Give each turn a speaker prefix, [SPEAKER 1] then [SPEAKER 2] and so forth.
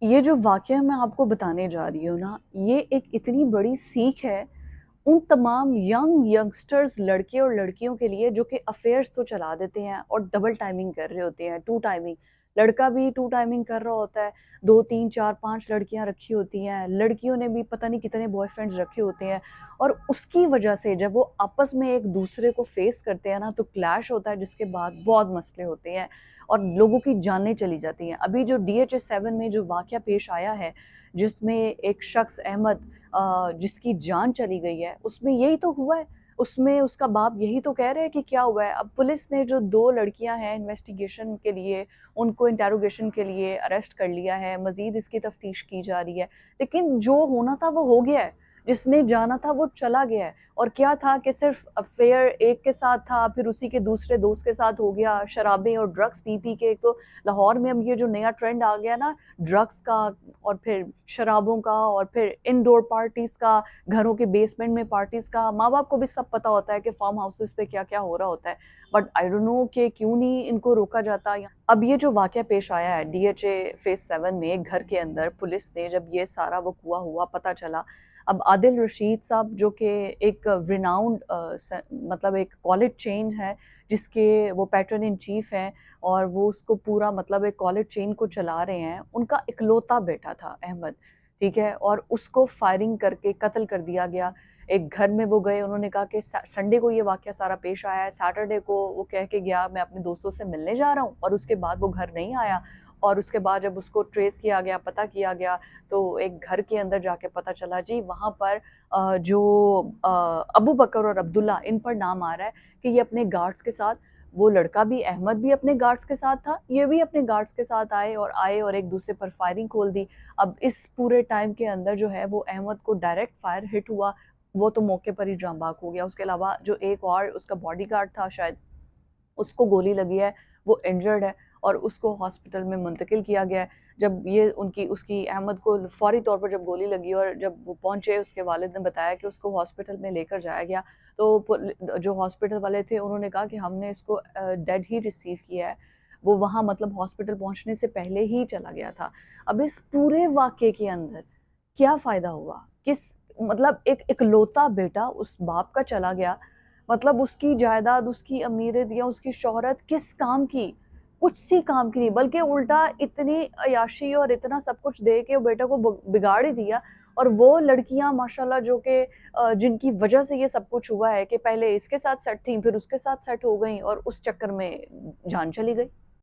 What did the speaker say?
[SPEAKER 1] یہ جو واقعہ میں آپ کو بتانے جا رہی ہوں نا، یہ ایک اتنی بڑی سیکھ ہے ان تمام ینگسٹرز لڑکے اور لڑکیوں کے لیے جو کہ افیئرس تو چلا دیتے ہیں اور ڈبل ٹائمنگ کر رہے ہوتے ہیں، ٹو ٹائمنگ۔ لڑکا بھی ٹو ٹائمنگ کر رہا ہوتا ہے، دو تین چار پانچ لڑکیاں رکھی ہوتی ہیں، لڑکیوں نے بھی پتہ نہیں کتنے بوائے فرینڈز رکھے ہوتے ہیں، اور اس کی وجہ سے جب وہ آپس میں ایک دوسرے کو فیس کرتے ہیں نا تو کلیش ہوتا ہے، جس کے بعد بہت مسئلے ہوتے ہیں اور لوگوں کی جانیں چلی جاتی ہیں۔ ابھی جو DHA-7 میں جو واقعہ پیش آیا ہے، جس میں ایک شخص احمد جس کی جان چلی گئی ہے، اس میں یہی تو ہوا ہے۔ اس میں اس کا باپ یہی تو کہہ رہے ہیں کہ کیا ہوا ہے۔ اب پولیس نے جو دو لڑکیاں ہیں انویسٹیگیشن کے لیے، ان کو انٹیروگیشن کے لیے اریسٹ کر لیا ہے، مزید اس کی تفتیش کی جا رہی ہے، لیکن جو ہونا تھا وہ ہو گیا ہے، جس نے جانا تھا وہ چلا گیا ہے۔ اور کیا تھا کہ صرف افیئر ایک کے ساتھ تھا، پھر اسی کے دوسرے دوست کے ساتھ ہو گیا، شرابیں اور ڈرگس پی پی کے۔ ایک تو لاہور میں اب یہ جو نیا ٹرینڈ آ گیا نا ڈرگس کا، اور پھر شرابوں کا، اور پھر انڈور پارٹیز کا، گھروں کے بیسمنٹ میں پارٹیز کا، ماں باپ کو بھی سب پتہ ہوتا ہے کہ فارم ہاؤسز پہ کیا کیا ہو رہا ہوتا ہے، بٹ آئی ڈونٹ نو کہ کیوں نہیں ان کو روکا جاتا۔ اب یہ جو واقعہ پیش آیا ہے DHA-7 میں، ایک گھر کے اندر پولیس نے جب یہ سارا وقوع ہوا پتہ چلا، اب عادل رشید صاحب جو کہ ایک ریناؤنڈ مطلب ایک کالج چین ہے جس کے وہ پیٹرن ان چیف ہیں، اور وہ اس کو پورا مطلب ایک کالج چین کو چلا رہے ہیں، ان کا اکلوتا بیٹا تھا احمد، ٹھیک ہے، اور اس کو فائرنگ کر کے قتل کر دیا گیا۔ ایک گھر میں وہ گئے، انہوں نے کہا کہ سنڈے کو یہ واقعہ سارا پیش آیا ہے، سیٹرڈے کو وہ کہہ کے گیا میں اپنے دوستوں سے ملنے جا رہا ہوں، اور اس کے بعد وہ گھر نہیں آیا، اور اس کے بعد جب اس کو ٹریس کیا گیا، پتہ کیا گیا، تو ایک گھر کے اندر جا کے پتہ چلا جی وہاں پر جو ابو بکر اور عبداللہ ان پر نام آ رہا ہے کہ یہ اپنے گارڈز کے ساتھ، وہ لڑکا بھی احمد بھی اپنے گارڈز کے ساتھ تھا، یہ بھی اپنے گارڈز کے ساتھ آئے اور ایک دوسرے پر فائرنگ کھول دی۔ اب اس پورے ٹائم کے اندر جو ہے وہ احمد کو ڈائریکٹ فائر ہٹ ہوا، وہ تو موقع پر ہی جاں باک ہو گیا۔ اس کے علاوہ جو ایک اور اس کا باڈی گارڈ تھا شاید، اس کو گولی لگی ہے، وہ انجرڈ ہے، اور اس کو ہاسپٹل میں منتقل کیا گیا ہے۔ جب یہ اس کی احمد کو فوری طور پر جب گولی لگی اور جب وہ پہنچے، اس کے والد نے بتایا کہ اس کو ہاسپٹل میں لے کر جایا گیا، تو جو ہاسپٹل والے تھے انہوں نے کہا کہ ہم نے اس کو ڈیڈ ہی ریسیو کیا ہے، وہ وہاں مطلب ہاسپٹل پہنچنے سے پہلے ہی چلا گیا تھا۔ اب اس پورے واقعے کے اندر کیا فائدہ ہوا؟ کس مطلب ایک اکلوتا بیٹا اس باپ کا چلا گیا، مطلب اس کی جائیداد، اس کی امیریت یا اس کی شہرت کس کام کی؟ کچھ سی کام کی نہیں، بلکہ الٹا اتنی عیاشی اور اتنا سب کچھ دے کے بیٹے کو بگاڑ ہی دیا۔ اور وہ لڑکیاں ماشاءاللہ جو کہ جن کی وجہ سے یہ سب کچھ ہوا ہے، کہ پہلے اس کے ساتھ سیٹ تھیں، پھر اس کے ساتھ سیٹ ہو گئیں، اور اس چکر میں جان چلی گئی۔